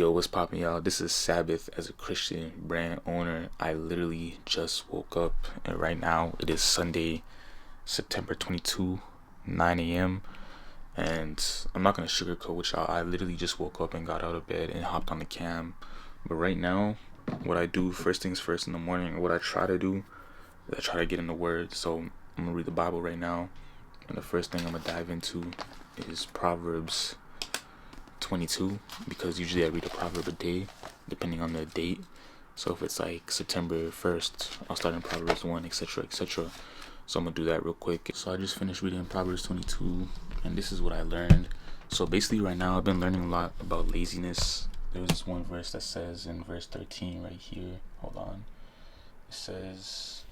Yo, what's poppin', y'all? This is Sabbath. As a Christian brand owner, I literally just woke up, and right now it is Sunday, September 22, 9 a.m. And I'm not gonna sugarcoat with y'all. I literally just woke up and got out of bed and hopped on the cam. But right now, what I do first things first in the morning, or what I try to do, is I try to get in the Word. So I'm gonna read the Bible right now, and the first thing I'm gonna dive into is Proverbs 22, because usually I read a proverb a day depending on the date. So if it's like September 1st, I'll start in Proverbs 1, etc, etc. So I'm gonna do that real quick. So I just finished reading Proverbs 22, and this is what I learned. So basically right now I've been learning a lot about laziness. There was this one verse that says in verse 13 right here, hold on, it says,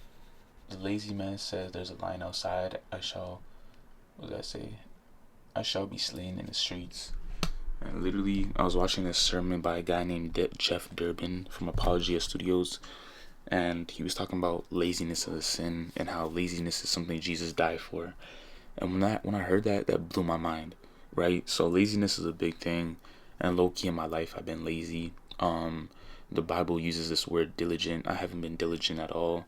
the lazy man says, there's a lion outside, what does that say, I shall be slain in the streets. And literally, I was watching a sermon by a guy named Jeff Durbin from Apologia Studios, and he was talking about laziness as a sin and how laziness is something Jesus died for. And when I heard that, that blew my mind, right? So laziness is a big thing, and low-key in my life, I've been lazy. The Bible uses this word diligent. I haven't been diligent at all.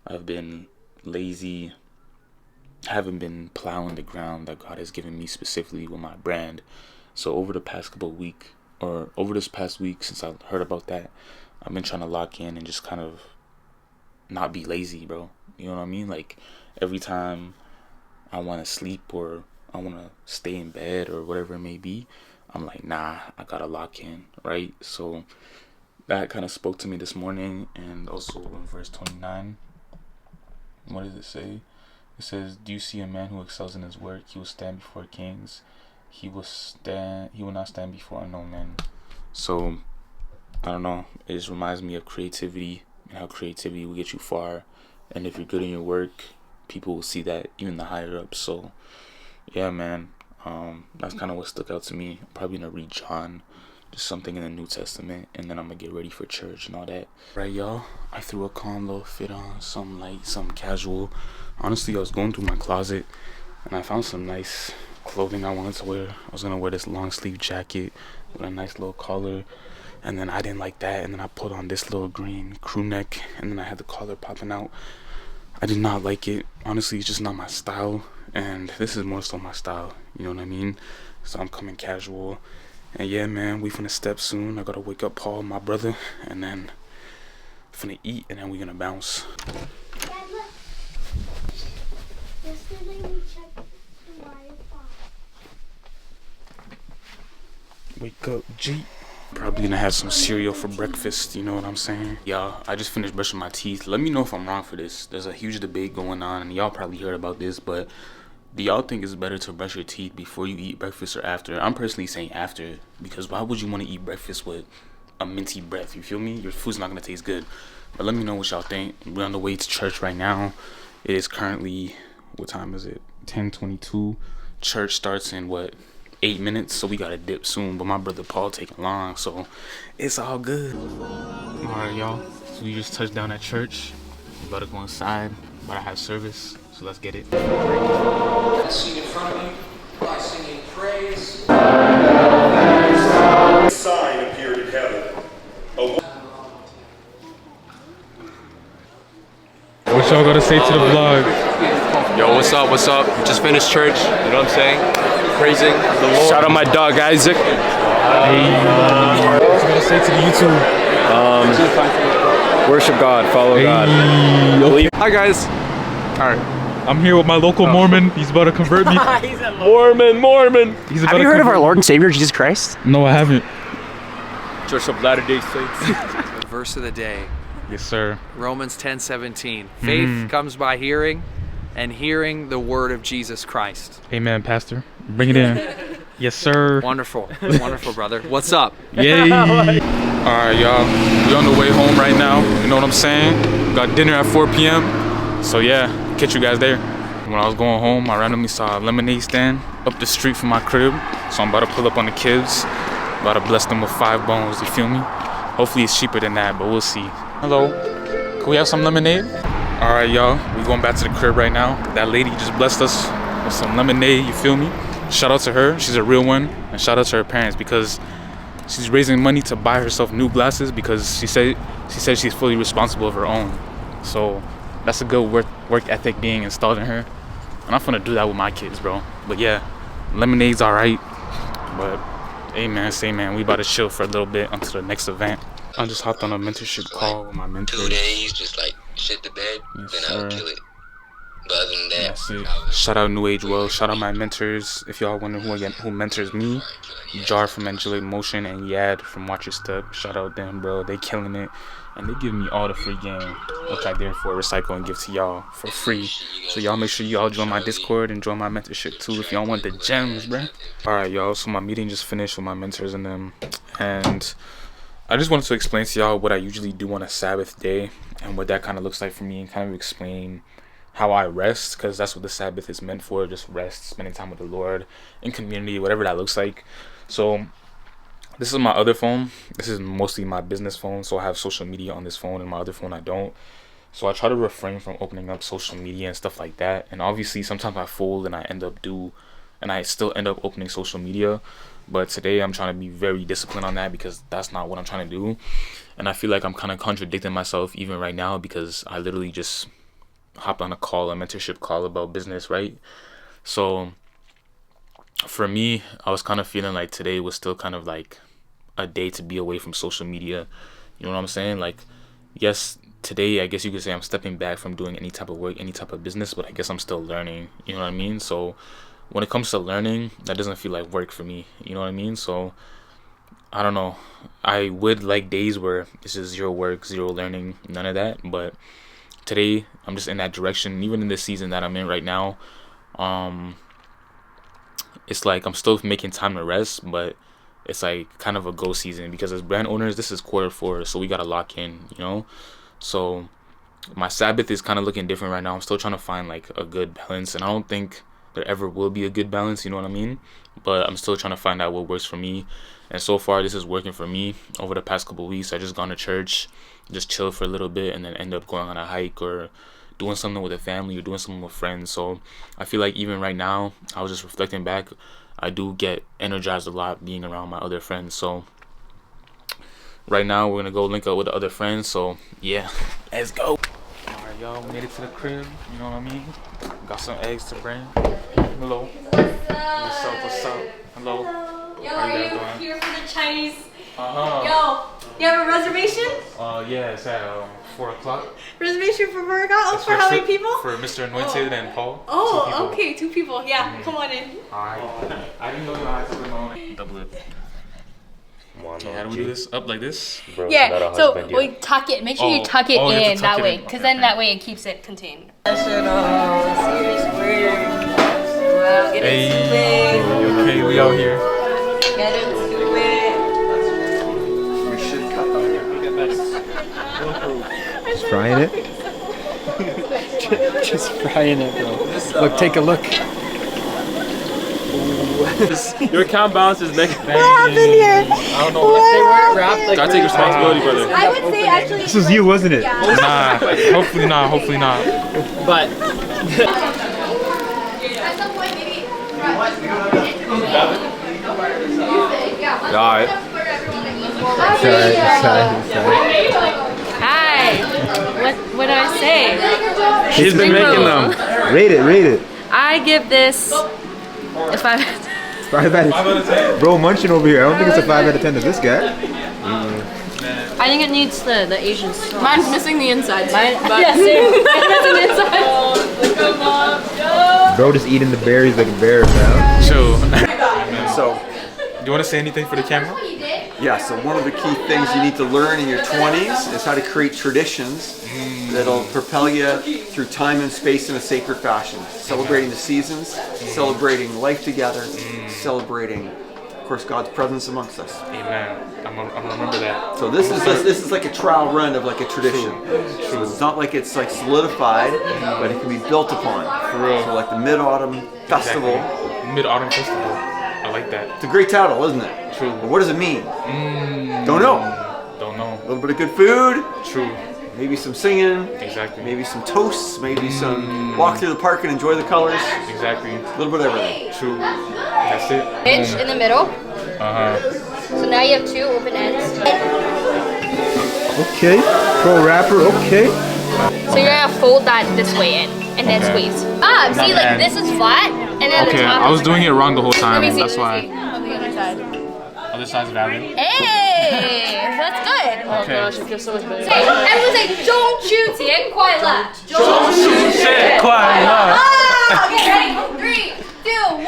I've been lazy. I haven't been plowing the ground that God has given me specifically with my brand. So over this past week, since I heard about that, I've been trying to lock in and just kind of not be lazy, bro. You know what I mean? Like, every time I want to sleep or I want to stay in bed or whatever it may be, I'm like, nah, I gotta lock in, right? So that kind of spoke to me this morning. And also in verse 29, what does it say? It says, do you see a man who excels in his work? He will stand before kings. He will not stand before unknown men. So I don't know, it just reminds me of creativity and how creativity will get you far. And if you're good in your work, people will see that, even the higher up. So yeah, man, that's kind of what stuck out to me. I'm probably gonna read John, just something in the New Testament, and then I'm gonna get ready for church and all that. Right, y'all, I threw a calm little fit on, some light, some casual. Honestly, I was going through my closet and I found some nice clothing I wanted to wear. I was gonna wear this long sleeve jacket with a nice little collar, and then I didn't like that, and then I put on this little green crew neck, and then I had the collar popping out. I did not like it. Honestly, it's just not my style, and this is more so my style, you know what I mean? So I'm coming casual. And yeah, man, we finna step soon. I gotta wake up Paul, my brother, and then finna eat, and then we gonna bounce. Dad, look. Yesterday we checked the Wi-Fi. Wake up, G. Probably gonna have some cereal for breakfast, you know what I'm saying? Y'all, I just finished brushing my teeth. Let me know if I'm wrong for this. There's a huge debate going on, and y'all probably heard about this, but do y'all think it's better to brush your teeth before you eat breakfast or after? I'm personally saying after, because why would you want to eat breakfast with a minty breath? You feel me? Your food's not gonna taste good. But let me know what y'all think. We're on the way to church right now. It is currently, what time is it? 10:22. Church starts in 8 minutes, so we gotta dip soon. But my brother Paul taking long, so it's all good. Alright, y'all. So we just touched down at church. We about to go inside. About to have service. So let's get it. Sing in front of you by singing praise. A sign appeared in heaven. What y'all gotta say to the vlog? Yo, what's up? What's up? Just finished church. You know what I'm saying? Praising the Lord. Shout out my dog Isaac. Hey. What you gotta say to the YouTube? Worship God. Follow God. Okay. Hi guys. Alright. I'm here with my local Mormon. He's about to convert me. Mormon. He's about Have to you heard of convert our Lord and Savior Jesus Christ? No, I haven't. Church of Latter-day Saints. Verse of the day, Yes, sir. Romans 10:17. Faith comes by hearing, and hearing the word of Jesus Christ. Amen, Pastor. Bring it in. Yes, sir. Wonderful. Wonderful, brother. What's up? Yay. Alright, y'all. We on the way home right now. You know what I'm saying? We got dinner at 4 p.m. So yeah, catch you guys there. When I was going home, I randomly saw a lemonade stand up the street from my crib. So I'm about to pull up on the kids. About to bless them with 5 bones, you feel me? Hopefully it's cheaper than that, but we'll see. Hello, can we have some lemonade? Alright, y'all, we going back to the crib right now. That lady just blessed us with some lemonade, you feel me? Shout out to her, she's a real one. And shout out to her parents, because she's raising money to buy herself new glasses because she said she's fully responsible of her own. So that's a good work ethic being installed in her, and I'm gonna do that with my kids, bro. But yeah, lemonade's alright, but amen, say man, we about to chill for a little bit until the next event. I just hopped on a mentorship call with my mentor. 2 days, just like shit the bed, Yes, then I sir. would kill it. But other than that, That's it. I would Shout out New Age World. Shout out my mentors. If y'all wonder who mentors me, Jar from Angelic Motion and Yad from Watch Your Step. Shout out them, bro. They killing it, and they give me all the free game, which I therefore recycle and give to y'all for free. So y'all make sure y'all join my Discord and join my mentorship too if y'all want the gems, bro. All right, y'all. So my meeting just finished with my mentors and them, and I just wanted to explain to y'all what I usually do on a Sabbath day and what that kind of looks like for me, and kind of explain how I rest, because that's what the Sabbath is meant for, just rest, spending time with the Lord in community, whatever that looks like. So this is my other phone. This is mostly my business phone, so I have social media on this phone, and my other phone I don't. So I try to refrain from opening up social media and stuff like that, and obviously sometimes I fold and I still end up opening social media. But today I'm trying to be very disciplined on that, because that's not what I'm trying to do. And I feel like I'm kind of contradicting myself even right now, because I literally just hopped on a mentorship call about business, right? So for me, I was kind of feeling like today was still kind of like a day to be away from social media. You know what I'm saying? Like, yes, today I guess you could say I'm stepping back from doing any type of work, any type of business, but I guess I'm still learning. You know what I mean? So when it comes to learning, that doesn't feel like work for me. You know what I mean? So I don't know. I would like days where it's just zero work, zero learning, none of that. But today I'm just in that direction. Even in this season that I'm in right now, it's like I'm still making time to rest, but it's like kind of a go season, because as brand owners, this is Q4, so we gotta lock in, you know. So my Sabbath is kind of looking different right now. I'm still trying to find like a good balance, and I don't think there ever will be a good balance, you know what I mean? But I'm still trying to find out what works for me, and so far this is working for me. Over the past couple of weeks, I just gone to church, just chill for a little bit, and then end up going on a hike or doing something with a family or doing something with friends. So I feel like even right now, I was just reflecting back, I do get energized a lot being around my other friends. So right now we're gonna go link up with the other friends. So yeah, let's go. Alright, y'all, made it to the crib, you know what I mean? Got some eggs to bring. Hello. What's up? Hello. Yo, How are you you guys doing? here for the Chinese? Uh-huh. Yo, you have a reservation? Yeah, it's at 4 o'clock. Reservation for Virgo? Oh, for how many people? For Mr. Anointed and Paul. Oh, 2 people. okay, 2 people. Yeah, come on in. Alright. I didn't know you had to know. Double it. Okay, how do we do this? Up like this? Yeah, so we tuck it. Make sure you tuck it you have to in tuck that it way, in. because Okay, then okay. that way it keeps it contained. Hey, okay, we out here. Get into it. Just frying it? Just frying it, bro. Look, take a look. Your account balance is negative. What happened here? I don't know if they weren't wrapped like Gotta take responsibility, brother. I would say actually. This was you, wasn't it? Nah, hopefully not, hopefully not. But At some point, maybe. Alright. Hi. What do I say? She's been making them. Rate it. I give this a 5. 5 out of 10. Bro, munching over here. I don't think it's a 5 out of 10 to this guy. I think it needs the Asian sauce. Mine's missing the insides. Yeah, same. Mine's missing the inside. Bro just eating the berries like a bear, man. Chill. So, Do you want to say anything for the camera? yeah, so one of the key things you need to learn in your 20s is how to create traditions that'll propel you through time and space in a sacred fashion. Celebrating the seasons, celebrating life together, celebrating, of course, God's presence amongst us. Amen. I'm gonna remember that. So this is like a trial run of like a tradition. So it's not like it's like solidified, but it can be built upon. For real. So like the MidAutumn Festival. MidAutumn Festival. I like that. It's a great title, isn't it? True. But what does it mean? Don't know. Don't know. A little bit of good food, True. maybe some singing, Exactly. maybe some toasts, maybe some walk through the park and enjoy the colors. Exactly. A little bit of everything. True. That's it. Pitch in the middle. Uh-huh. So now you have 2 open ends. Okay. Pro rapper. Okay. So you're gonna fold that this way in, and then squeeze. See, like this is flat, and then the Okay, top I was is doing it wrong the whole time. Let me see. That's why. On the other side. Other side's valid. Hey, that's good. Oh gosh, it feels so much better. Say, everyone say, don't shoot, 天快乐. Okay, ready? 3, 2, 1.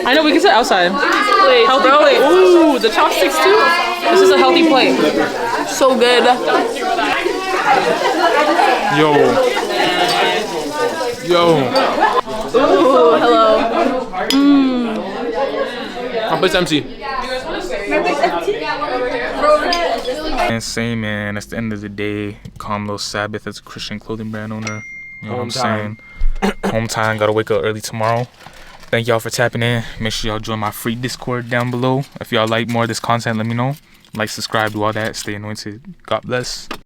I know we can sit outside. Healthy plate. Ooh, the chopsticks too. This is a healthy plate. So good. Yo. Ooh, hello. My plate's empty. And same, man. That's the end of the day. Calm little Sabbath as a Christian clothing brand owner. You know what I'm saying? Home time. Gotta wake up early tomorrow. Thank y'all for tapping in. Make sure y'all join my free Discord down below. If y'all like more of this content, let me know. Like, subscribe, do all that. Stay anointed. God bless.